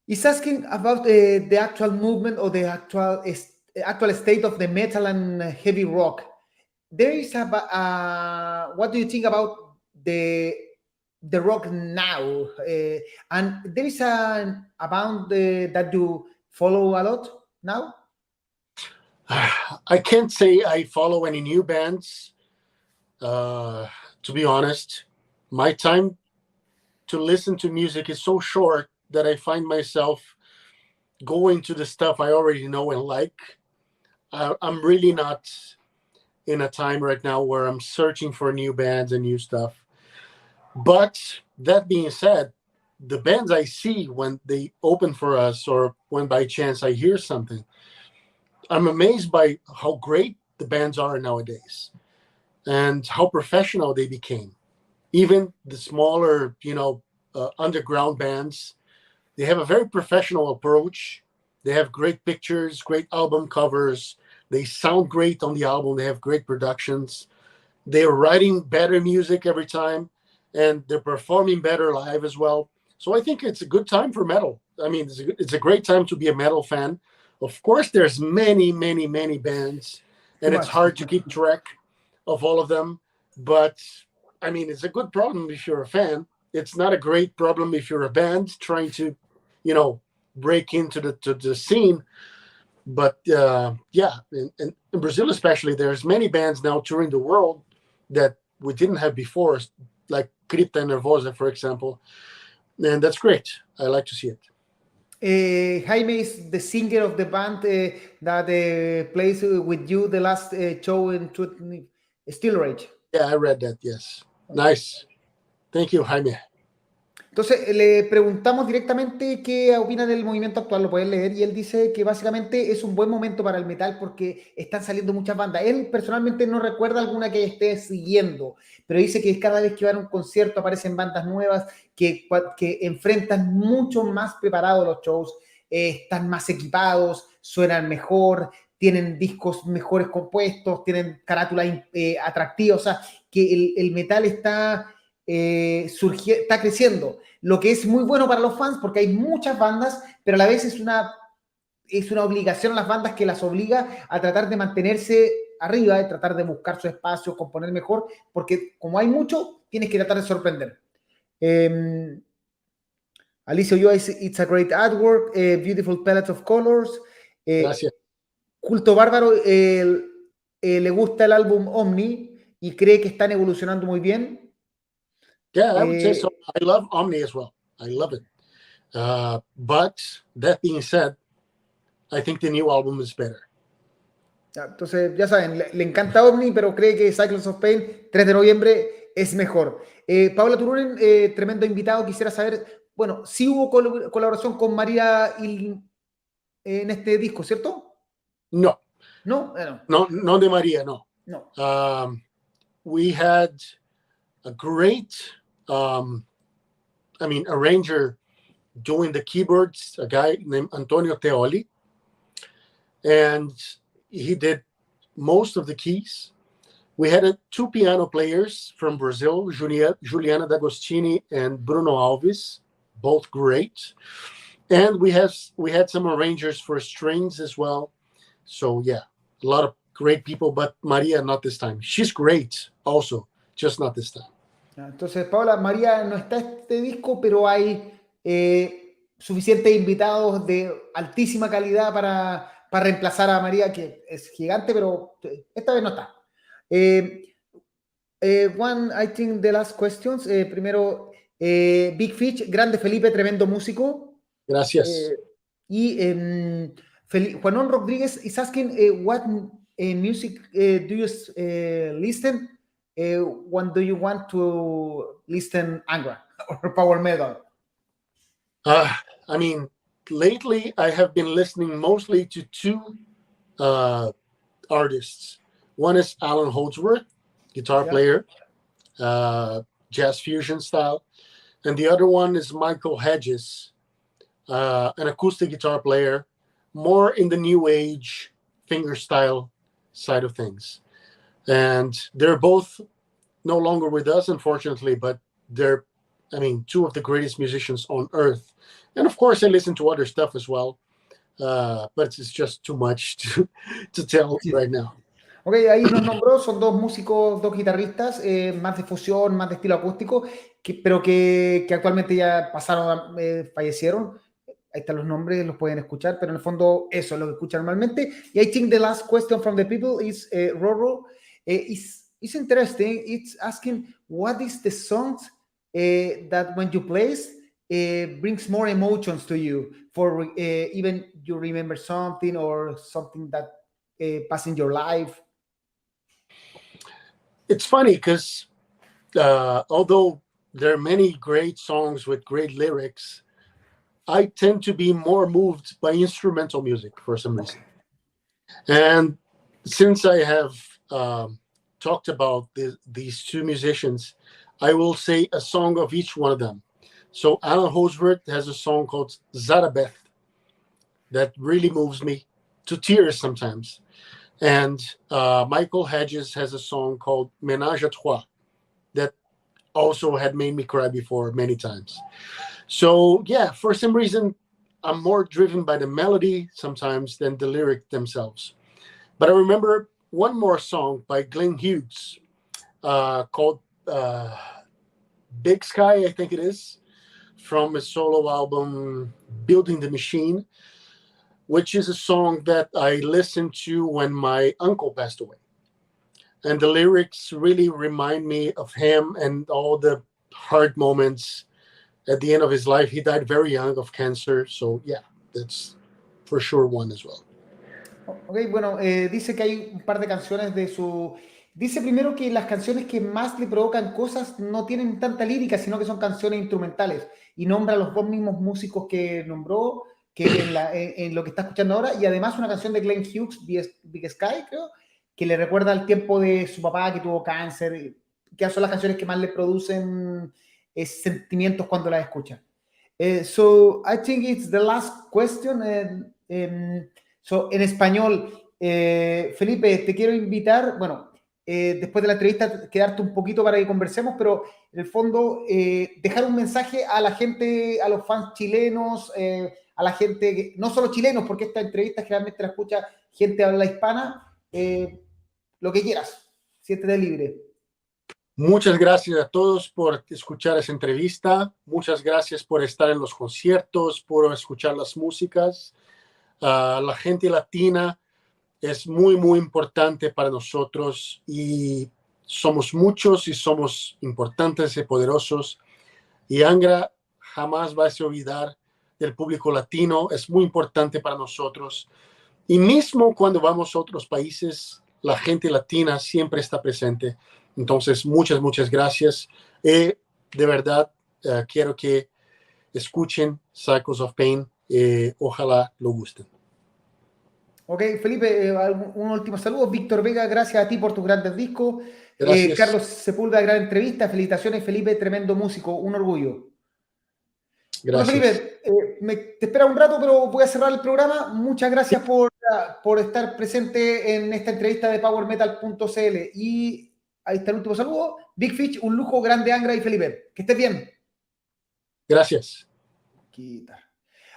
is asking about the actual movement or the actual state of the metal and heavy rock. There is what do you think about the rock now? And there is a band that you follow a lot now? I can't say I follow any new bands. To be honest, my time to listen to music is so short that I find myself going to the stuff I already know and like. I'm really not in a time right now where I'm searching for new bands and new stuff. But that being said, the bands I see when they open for us or when by chance I hear something, I'm amazed by how great the bands are nowadays and how professional they became. Even the smaller, underground bands, they have a very professional approach They have great pictures, great album covers. They sound great on the album. They have great productions. They're writing better music every time, and they're performing better live as well. So I think it's a good time for metal. I mean, it's a great time to be a metal fan. Of course, there's many, many, many bands, and it's hard to keep track of all of them. But I mean, it's a good problem if you're a fan. It's not a great problem if you're a band trying to, break into the scene. But yeah, in Brazil especially, there's many bands now touring the world that we didn't have before, like Cripta Nervosa, for example. And that's great. I like to see it. Jaime is the singer of the band that plays with you the last show in Still Rage. Yeah, I read that, yes. Nice. Thank you, Jaime. Entonces le preguntamos directamente qué opina del movimiento actual, lo pueden leer, y él dice que básicamente es un buen momento para el metal porque están saliendo muchas bandas. Él personalmente no recuerda alguna que esté siguiendo, pero dice que cada vez que van a un concierto aparecen bandas nuevas que enfrentan mucho más preparados los shows, están más equipados, suenan mejor, tienen discos mejores compuestos, tienen carátulas atractivas, o sea, que el metal está creciendo, lo que es muy bueno para los fans porque hay muchas bandas, pero a la vez es una obligación a las bandas que las obliga a tratar de mantenerse arriba, de tratar de buscar su espacio, componer mejor, porque como hay mucho, tienes que tratar de sorprender. Alicia Ulloa, it's a great artwork, beautiful palette of colors. Gracias. Culto Bárbaro le gusta el álbum Omni y cree que están evolucionando muy bien. Yeah, I would say so. I love Omni as well. I love it. But that being said, I think the new album is better. Entonces, ya saben, le encanta Omni, pero cree que Cycles of Pain, 3 de noviembre, es mejor. Paula Turunen, tremendo invitado. Quisiera saber, bueno, sí hubo colaboración con María en este disco, ¿cierto? No. ¿No? No de María, no. No. We had a great arranger doing the keyboards, a guy named Antonio Teoli, and he did most of the keys. We had two piano players from Brazil, Juliana D'Agostini and Bruno Alves, both great. And we had some arrangers for strings as well. So yeah, a lot of great people, but Maria not this time. She's great also, just not this time. Entonces, Paola, María no está en este disco, pero hay suficientes invitados de altísima calidad para reemplazar a María, que es gigante, pero esta vez no está. I think the last questions. Primero, Big Fish, grande Felipe, tremendo músico. Gracias. Y Juanón Rodríguez is asking, what music do you listen? When do you want to listen ANGRA or power metal? Lately I have been listening mostly to two artists. One is Alan Holdsworth, guitar player, jazz fusion style. And the other one is Michael Hedges, an acoustic guitar player, more in the new age fingerstyle side of things. And they're both no longer with us, unfortunately, but they're, two of the greatest musicians on earth. And of course, I listen to other stuff as well, but it's just too much to tell right now. Ok, ahí nos nombró, son dos músicos, dos guitarristas, más de fusión, más de estilo acústico, pero que actualmente ya pasaron, fallecieron. Ahí están los nombres, los pueden escuchar, pero en el fondo eso es lo que escuchan normalmente. Y I think the last question from the people is Roro. It's interesting. It's asking, what is the song that when you play brings more emotions to you? For even you remember something or something that passed in your life? It's funny because although there are many great songs with great lyrics, I tend to be more moved by instrumental music for some reason. And since I have talked about these two musicians, I will say a song of each one of them. So Alan Holdsworth has a song called Zarabeth that really moves me to tears sometimes. And Michael Hedges has a song called Ménage à Trois that also had made me cry before many times. So yeah, for some reason, I'm more driven by the melody sometimes than the lyric themselves. But I remember one more song by Glenn Hughes called Big Sky, I think it is, from his solo album Building the Machine, which is a song that I listened to when my uncle passed away. And the lyrics really remind me of him and all the hard moments at the end of his life. He died very young of cancer. So yeah, that's for sure one as well. Ok, bueno, dice que hay un par de canciones de su... Dice primero que las canciones que más le provocan cosas no tienen tanta lírica, sino que son canciones instrumentales. Y nombra a los dos mismos músicos que nombró, que en lo que está escuchando ahora, y además una canción de Glenn Hughes, Big Sky, creo, que le recuerda al tiempo de su papá que tuvo cáncer, que son las canciones que más le producen sentimientos cuando las escuchan. So I think it's the last question. So en español, Felipe, te quiero invitar, bueno, después de la entrevista, quedarte un poquito para que conversemos, pero en el fondo, dejar un mensaje a la gente, a los fans chilenos, a la gente, no solo chilenos, porque esta entrevista generalmente la escucha gente de habla hispana, lo que quieras, siéntete libre. Muchas gracias a todos por escuchar esa entrevista. Muchas gracias por estar en los conciertos, por escuchar las músicas. La gente latina es muy, muy importante para nosotros y somos muchos y somos importantes y poderosos. Y ANGRA jamás va a se olvidar del público latino. Es muy importante para nosotros. Y mismo cuando vamos a otros países, la gente latina siempre está presente. Entonces, muchas, muchas gracias. De verdad, quiero que escuchen Cycles of Pain. Ojalá lo gusten. Ok, Felipe, un último saludo. Víctor Vega, gracias a ti por tus grandes discos. Gracias. Carlos Sepúlveda, gran entrevista. Felicitaciones, Felipe, tremendo músico, un orgullo. Gracias. Bueno, Felipe, te espera un rato, pero voy a cerrar el programa. Muchas gracias por estar presente en esta entrevista de powermetal.cl. Y ahí está el último saludo. Big Fish, un lujo grande, ANGRA y Felipe. Que estés bien. Gracias.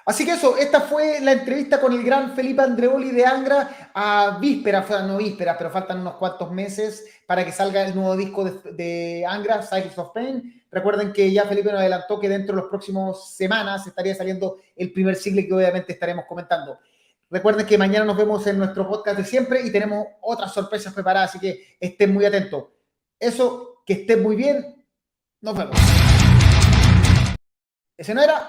Así que eso, esta fue la entrevista con el gran Felipe Andreoli de ANGRA a vísperas, no vísperas, pero faltan unos cuantos meses para que salga el nuevo disco de ANGRA, Cycles of Pain. Recuerden que ya Felipe nos adelantó que dentro de las próximas semanas estaría saliendo el primer single que obviamente estaremos comentando. Recuerden que mañana nos vemos en nuestro podcast de siempre y tenemos otras sorpresas preparadas, así que estén muy atentos. Eso, que estén muy bien. Nos vemos. Ese no era...